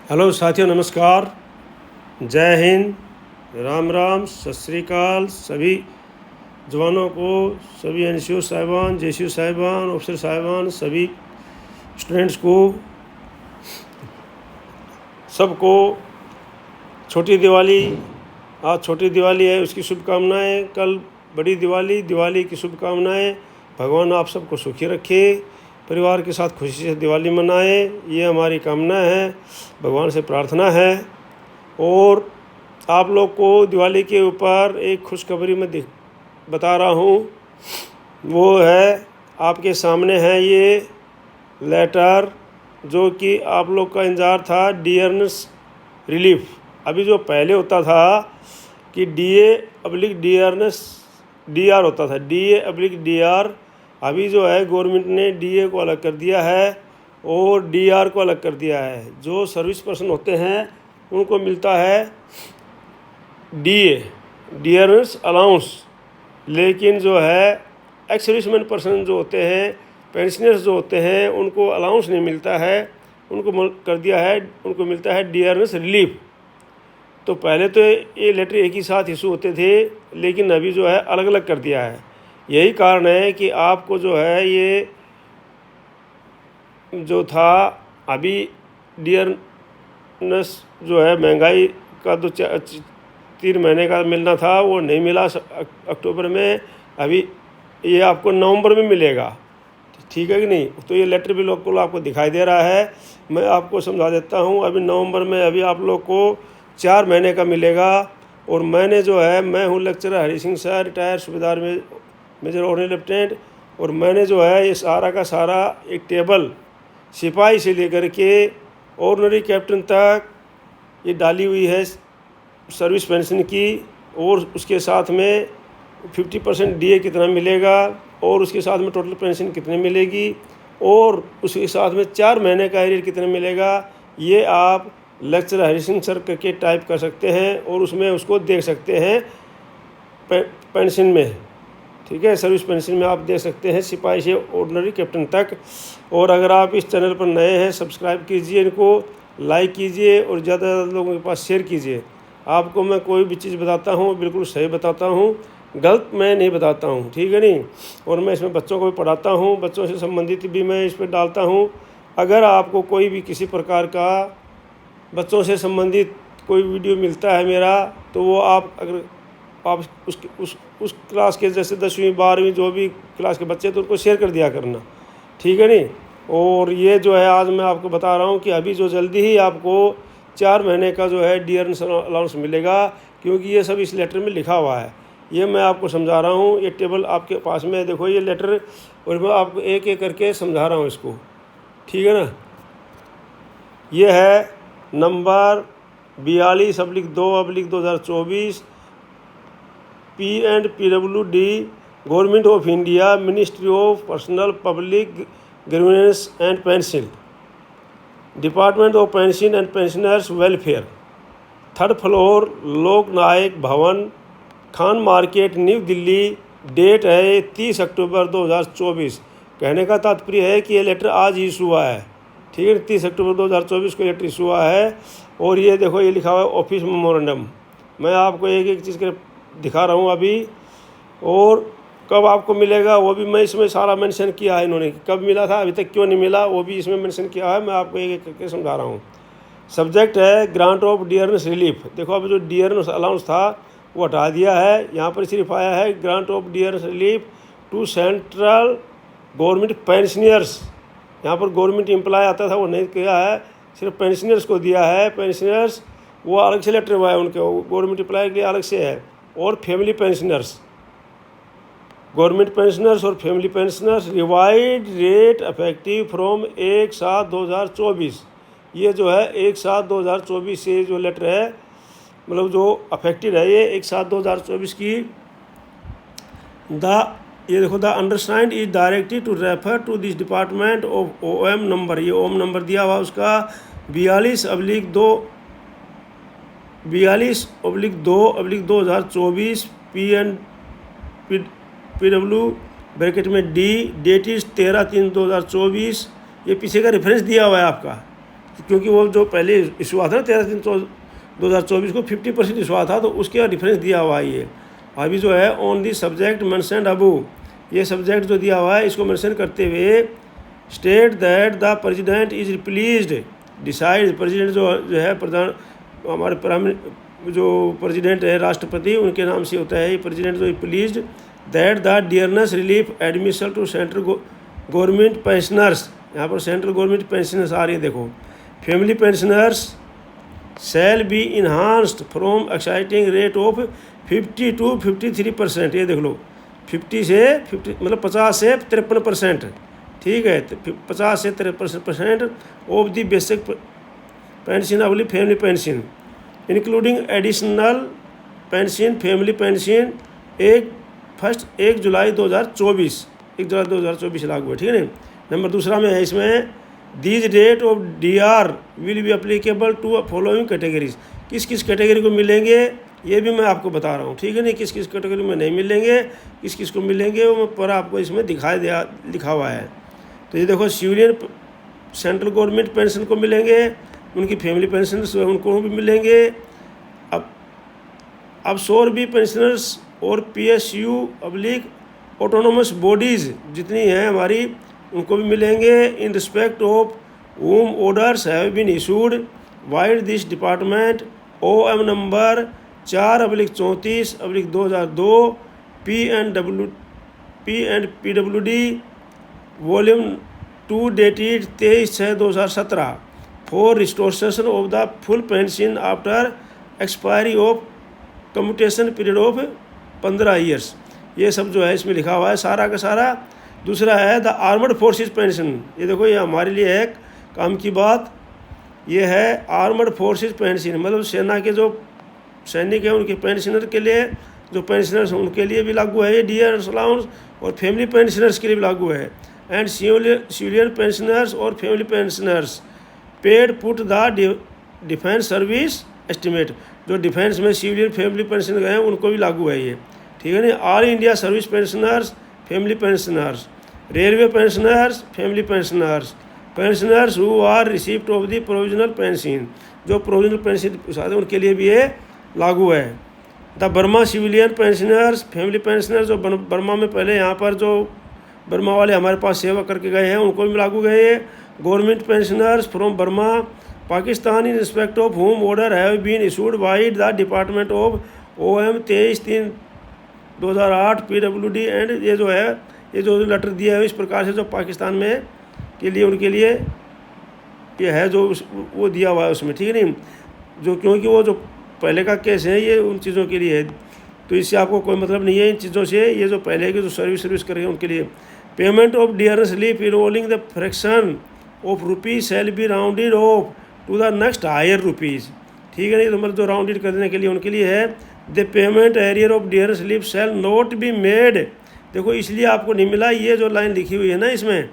Hello साथियों, नमस्कार, जय हिंद, राम राम, सत श्री अकाल सभी जवानों को, सभी एनसीओ साहिबान, जेसीओ साहिबान, ऑफिसर साहिबान, सभी स्टूडेंट्स को, सबको छोटी दिवाली। आज छोटी दिवाली है, उसकी शुभकामनाएं। कल बड़ी दिवाली की शुभकामनाएं। भगवान आप सबको सुखी रखे, परिवार के साथ खुशी से दिवाली मनाएं, ये हमारी कामना है, भगवान से प्रार्थना है। और आप लोग को दिवाली के ऊपर एक खुशखबरी मैं बता रहा हूँ, वो है आपके सामने है ये लेटर, जो कि आप लोग का इंतज़ार था, डियरनेस रिलीफ। अभी जो पहले होता था कि DA/डियरनेस होता था, DA/DR। अभी जो है गवर्नमेंट ने DA को अलग कर दिया है और DR को अलग कर दिया है। जो सर्विस पर्सन होते हैं उनको मिलता है DA, डियरनेस अलाउंस, लेकिन जो है एक्स सर्विसमैन पर्सन जो होते हैं, पेंशनर्स जो होते हैं, उनको अलाउंस नहीं मिलता है, उनको कर दिया है, उनको मिलता है डियरनेस रिलीफ। तो पहले तो ये लेटर एक ही साथ इशू होते थे, लेकिन अभी जो है अलग अलग कर दिया है। यही कारण है कि आपको जो है ये जो था अभी डियरनेस जो है महंगाई का 3 महीने का मिलना था, वो नहीं मिला अक्टूबर में। अभी ये आपको नवंबर में मिलेगा, ठीक है कि नहीं। तो ये लेटर भी लोग को आपको दिखाई दे रहा है, मैं आपको समझा देता हूँ। अभी नवंबर में अभी आप लोग को 4 महीने का मिलेगा। और मैंने जो है, मैं हूँ lecturer Hari Singh sir, retired सूबेदार में मेजर ऑनरी लेफ्टिनेंट। और मैंने जो है ये सारा का सारा एक टेबल सिपाही से लेकर के ऑर्डिनरी कैप्टन तक ये डाली हुई है सर्विस पेंशन की। और उसके साथ में 50% DA कितना मिलेगा, और उसके साथ में टोटल पेंशन कितनी मिलेगी, और उसके साथ में 4 महीने का एरियर कितना मिलेगा, ये आप लेक्चर हरी सिंह सर करके टाइप कर सकते हैं और उसमें उसको देख सकते हैं पेंशन में, ठीक है। सर्विस पेंशन में आप देख सकते हैं सिपाही से ऑर्डिनरी कैप्टन तक। और अगर आप इस चैनल पर नए हैं, सब्सक्राइब कीजिए, इनको लाइक कीजिए और ज़्यादा से ज़्यादा लोगों के पास शेयर कीजिए। आपको मैं कोई भी चीज़ बताता हूँ बिल्कुल सही बताता हूँ, गलत मैं नहीं बताता हूँ, ठीक है नहीं। और मैं इसमें बच्चों को भी पढ़ाता हूँ, बच्चों से संबंधित भी मैं इस पर डालता हूँ। अगर आपको कोई भी किसी प्रकार का बच्चों से संबंधित कोई वीडियो मिलता है मेरा, तो वो अगर आप उस क्लास के, जैसे 10वीं 12वीं जो भी क्लास के बच्चे, तो उनको शेयर कर दिया करना, ठीक है नहीं। और ये जो है आज मैं आपको बता रहा हूँ कि अभी जो जल्दी ही आपको 4 महीने का जो है डियरनेस अलाउंस मिलेगा, क्योंकि ये सब इस लेटर में लिखा हुआ है। ये मैं आपको समझा रहा हूँ, ये टेबल आपके पास में देखो, ये लेटर, और मैं आपको एक एक करके समझा रहा हूँ इसको, ठीक है ना। ये है number 42/2/2024 P&PWD, government of India, ministry of personnel public grievances and pension, department of pension and pensioners welfare, 3rd floor, Lok Nayak Bhavan, Khan market, new Delhi. Date है 30 अक्टूबर 2024। कहने का तात्पर्य है कि ये लेटर आज ही इशू हुआ है, ठीक है। 30 अक्टूबर 2024 को लेटर इशू हुआ है। और ये देखो, ये लिखा हुआ है ऑफिस मेमोरेंडम। मैं आपको एक एक चीज़ के दिखा रहा हूँ अभी, और कब आपको मिलेगा वो भी मैं इसमें सारा मेंशन किया है इन्होंने, कब मिला था, अभी तक क्यों नहीं मिला, वो भी इसमें मेंशन किया है। मैं आपको एक एक करके समझा रहा हूँ। सब्जेक्ट है ग्रांट ऑफ डियरनेस रिलीफ। देखो, अब जो डियरनेस अलाउंस था वो हटा दिया है, यहाँ पर सिर्फ आया है grant of dearness relief to central government pensioners. यहाँ पर गवर्नमेंट एम्प्लॉय आता था, वो नहीं किया है, सिर्फ पेंशनर्स को दिया है। पेंशनर्स वो अलग से लेटर हुआ है उनके, गवर्नमेंट एम्प्लॉय के लिए अलग से है। और फैमिली पेंशनर्स, गवर्नमेंट पेंशनर्स और family pensioners, revised rate effective from 1/7/2024। ये जो है 1/7/2024 से जो लेटर है, मतलब जो अफेक्टेड है ये 1/7/2024 की। ये देखो, the undersigned is directed to refer to this department of OM number, ये OM नंबर दिया हुआ उसका 42/2/2024 P&PW ब्रैकेट में D। That is 13/3/2024। ये पीछे का रेफरेंस दिया हुआ है आपका, क्योंकि वो जो पहले इशू हुआ था ना 13/3/2024 को 50% इशू हुआ था, तो उसके डिफरेंस दिया हुआ है ये। अभी जो है on the subject mentioned above, ये सब्जेक्ट जो दिया हुआ है इसको मेंशन करते हुए state that the president is pleased decide, president जो है प्रधान हमारे प्राइम जो प्रेसिडेंट है राष्ट्रपति उनके नाम से होता है ये प्रेसिडेंट, जो pleased that the dearness relief admission to central government pensioners, यहाँ पर सेंट्रल गवर्नमेंट पेंशनर्स आ रही है देखो, family pensioners shall be enhanced from existing rate of 50 to 53%, ये देख लो 50 से 50 मतलब 50 से 53%, ठीक है, 50 से 53% ऑफ द बेसिक पेंशन अवली family pension including additional pension family pension 1 जुलाई 2024 लागू है, ठीक है ना। नंबर दूसरा में है इसमें these date of DR will be applicable to following categories, किस किस कैटेगरी को मिलेंगे ये भी मैं आपको बता रहा हूँ, ठीक है नहीं, किस किस कैटेगरी में नहीं मिलेंगे, किस किस को मिलेंगे वो पर आपको इसमें लिखा हुआ है। तो ये देखो सिविलियन सेंट्रल गवर्नमेंट पेंशन को मिलेंगे, उनकी फैमिली पेंशन उनको भी मिलेंगे, अब शोर भी पेंशनर्स और PSU/ ऑटोनोमस बॉडीज़ जितनी हैं हमारी उनको भी मिलेंगे इन respect of whom orders have been issued wide this department OM number 4/34/2002 PNPWD volume 2 dated 23/6/2017 for restoration of the full pension after expiry of commutation period of 15 years, ये सब जो है इसमें लिखा हुआ है सारा का सारा। दूसरा है द आर्मड फोर्सेस पेंशन, ये देखो ये हमारे लिए है काम की बात, ये है आर्मड फोर्सेस पेंशन, मतलब सेना के जो सैनिक हैं उनके पेंशनर के लिए, जो पेंशनर्स उनके लिए भी लागू है ये डियर्स अलाउंस, और फैमिली पेंशनर्स के लिए भी लागू है। एंड सिविलियन पेंशनर्स और family pensioners paid put the defence service estimate, जो डिफेंस में सिविलियन फैमिली पेंशन गए हैं उनको भी लागू है ये, ठीक है ना। All India service pensioners family pensioners, railway pensioners family pensioners, pensioners who are receipt of the provisional pension, जो प्रोविजनल पेंशन उनके लिए भी ये लागू है। The Burma civilian pensioners family pensioners, जो बर्मा में पहले यहाँ पर जो बर्मा वाले हमारे पास सेवा करके गए हैं उनको भी लागू गए हैं। Government pensioners from Burma Pakistan in respect of home order have been issued by the department of OM 23/3/2008 PWD and, ये जो है ये जो लेटर दिया है इस प्रकार से जो पाकिस्तान में के लिए उनके लिए ये है जो वो दिया हुआ है उसमें, ठीक है नहीं, जो क्योंकि वो जो पहले का केस है ये उन चीज़ों के लिए है, तो इससे आपको कोई मतलब नहीं है इन चीज़ों से, ये जो पहले के जो सर्विस कर रहे हैं उनके लिए। Payment of dearness relief involving the fraction of rupees shall be rounded off to the next higher rupees, ठीक है नहीं, तो मतलब जो राउंडेड करने के लिए उनके लिए है। The payment arrear of dearness relief shall not be made, देखो इसलिए आपको नहीं मिला, ये जो लाइन लिखी हुई है ना इसमें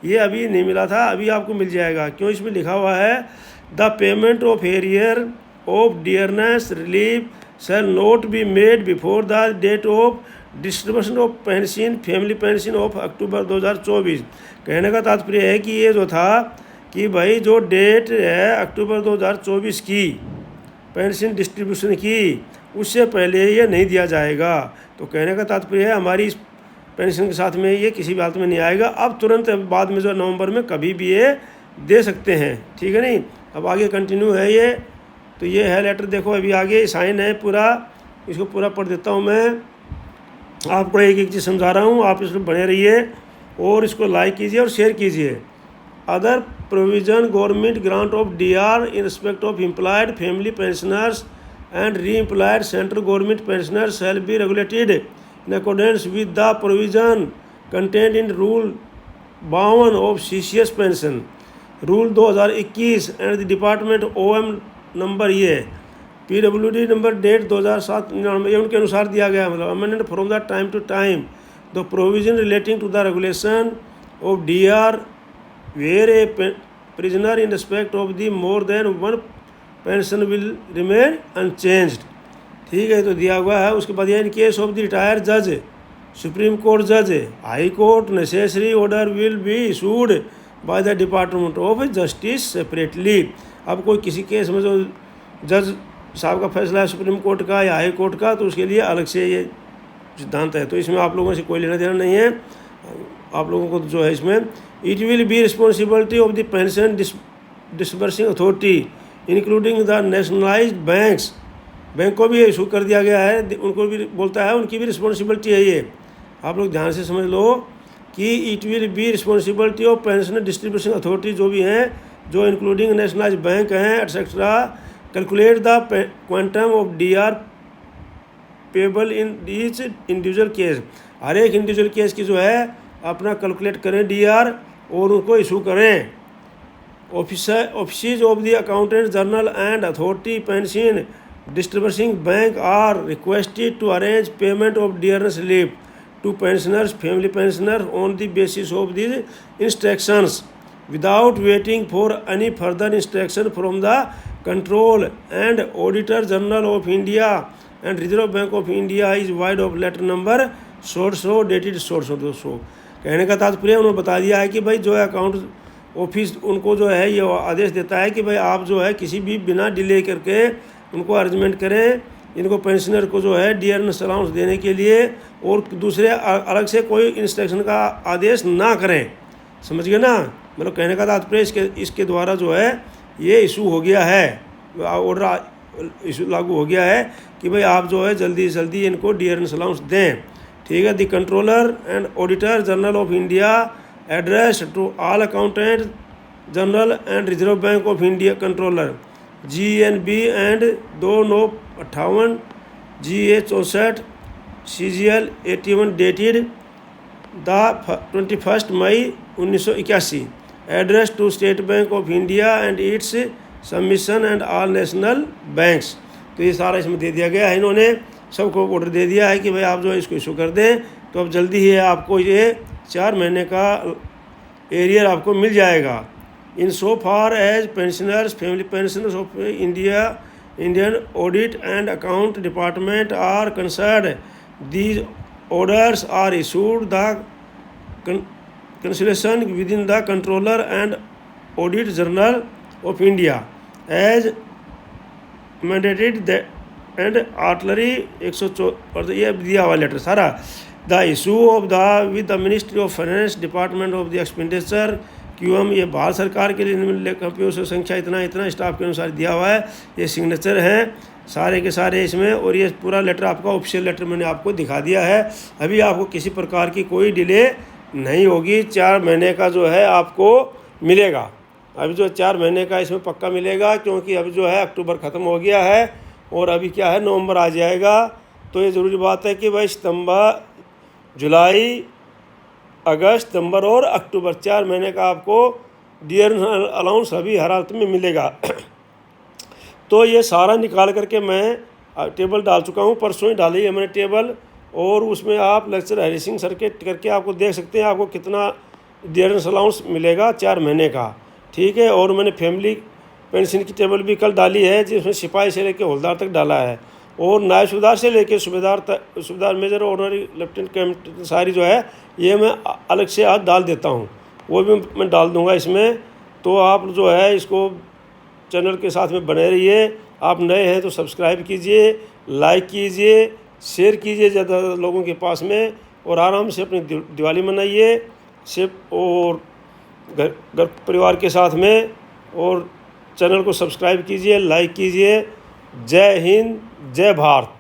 ये अभी नहीं मिला था, अभी आपको मिल जाएगा, क्यों इसमें लिखा हुआ है the payment of arrear of dearness relief shall not be made before the date of distribution of pension family pension of October 2024। कहने का तात्पर्य है कि ये जो था कि भाई जो डेट है अक्टूबर 2024 की पेंशन डिस्ट्रीब्यूशन की उससे पहले ये नहीं दिया जाएगा, तो कहने का तात्पर्य है हमारी इस पेंशन के साथ में ये किसी भी हालत में नहीं आएगा, अब तुरंत बाद में जो नवंबर में कभी भी ये दे सकते हैं, ठीक है नहीं। अब आगे कंटिन्यू है ये, तो ये है लेटर, देखो अभी आगे साइन है पूरा, इसको पूरा पढ़ देता हूँ मैं, आपको एक एक चीज़ समझा रहा हूँ, आप इसमें बने रहिए और इसको लाइक कीजिए और शेयर कीजिए। Other provision government grant of DR in respect of employed family pensioners and reemployed central government pensioners shall be regulated in accordance with the provision contained in Rule 52 of CCS Pension, Rule 2021 and the Department OM number ये PWD number date 2007 ये उनके अनुसार दिया गया, मतलब amended from the time to time the provision relating to the regulation of DR where A prisoner in respect of the more than one pension will remain unchanged, ठीक है, तो दिया हुआ है। उसके बाद ये in case of the retired जज सुप्रीम कोर्ट जज high court necessary order will be issued by the department of justice separately. अब कोई किसी केस में जो जज साहब का फैसला है सुप्रीम कोर्ट का या हाई कोर्ट का, तो उसके लिए अलग से ये सिद्धांत है। तो इसमें आप लोगों से कोई लेना देना नहीं है। आप लोगों को जो है इसमें it will be responsibility of the pension disbursing authority including the nationalised banks. Bank को भी इशू कर दिया गया है, उनको भी बोलता है, उनकी भी रिस्पॉन्सिबिलिटी है ये। आप लोग ध्यान से समझ लो कि it will be responsibility of pension distribution authority जो भी हैं, जो इंक्लूडिंग नेशनलाइज्ड बैंक हैं etcetera, calculate the quantum of DR payable in each individual case. हर एक इंडिविजुअल केस की जो है अपना कैलकुलेट करें डीआर और उनको इशू करें। Office of the accountant general and authority pension distributing bank are requested to arrange payment of dearness relief to pensioners, family pensioners on the basis of these instructions without waiting for any further instruction from the Control and Auditor General of India and Reserve Bank of India is wide of letter number so dated so। कहने का तात्पर्य उन्होंने बता दिया है कि भाई जो है अकाउंट ऑफिस उनको जो है ये आदेश देता है कि भाई आप जो है किसी भी बिना डिले करके उनको अरेंजमेंट करें, इनको पेंशनर को जो है डियरनेस अलाउंस देने के लिए, और दूसरे अलग से कोई इंस्ट्रक्शन का आदेश ना करें। समझ गए ना? मतलब कहने का तात्पर्य इसके द्वारा जो है ये इशू हो गया है, ऑर्डर इशू लागू हो गया है कि भाई आप जो है जल्दी से जल्दी इनको डियरनेस अलाउंस दें। ठीक है। The controller and auditor general of India address to all accountant general and reserve bank of India controller GNB and 2958 GA 64 CGL 81 dated the 21 May 1981 address to state bank of India and its submission and all national banks. तो ये सारा इसमें दे दिया गया है, इन्होंने सबको order दे दिया है कि भाई आप जो है इसको इशू कर दें। तो अब जल्दी ही आपको ये 4 महीने का एरियर आपको मिल जाएगा। In so far as pensioners, family pensioners of Indian audit and account department are concerned, these orders are issued the consultation with in the controller and audit general of India as mandated and article 104 ये दिया हुआ letter सारा। The issue of the with the ministry of finance department of the expenditure QM, ये भारत सरकार के लिए computer संख्या इतना स्टाफ के अनुसार दिया हुआ है। ये सिग्नेचर हैं सारे के सारे इसमें, और ये पूरा लेटर आपका ऑफिशियल लेटर मैंने आपको दिखा दिया है। अभी आपको किसी प्रकार की कोई डिले नहीं होगी, 4 महीने का जो है आपको मिलेगा। अभी जो 4 महीने का इसमें पक्का मिलेगा, क्योंकि अभी जो है अक्टूबर ख़त्म हो गया है और अभी क्या है नवंबर आ जाएगा। तो ये ज़रूरी बात है कि भाई सितंबर, जुलाई, अगस्त, सितंबर और अक्टूबर 4 महीने का आपको डियरनेस अलाउंस अभी हर हालत में मिलेगा। तो ये सारा निकाल करके मैं टेबल डाल चुका हूँ, परसों ही डाली है मैंने टेबल, और उसमें आप लेक्चर हरी सिंह सर के करके आपको देख सकते हैं आपको कितना डियरनेस अलाउंस मिलेगा 4 महीने का। ठीक है। और मैंने फैमिली पेंशन की टेबल भी कल डाली है, जिसमें सिपाही से लेकर हवलदार तक डाला है, और नायब सूबेदार से लेकर सूबेदार मेजर ऑनरी लेफ्टिनेंट कैप्टन सारी जो है ये मैं अलग से आज डाल देता हूँ, वो भी मैं डाल दूँगा इसमें। तो आप जो है इसको चैनल के साथ में बने रहिए। आप नए हैं तो सब्सक्राइब कीजिए, लाइक कीजिए, शेयर कीजिए ज़्यादा लोगों के पास में, और आराम से अपनी दिवाली मनाइए सिर्फ, और घर परिवार के साथ में, और चैनल को सब्सक्राइब कीजिए, लाइक कीजिए। जय हिंद, जय भारत।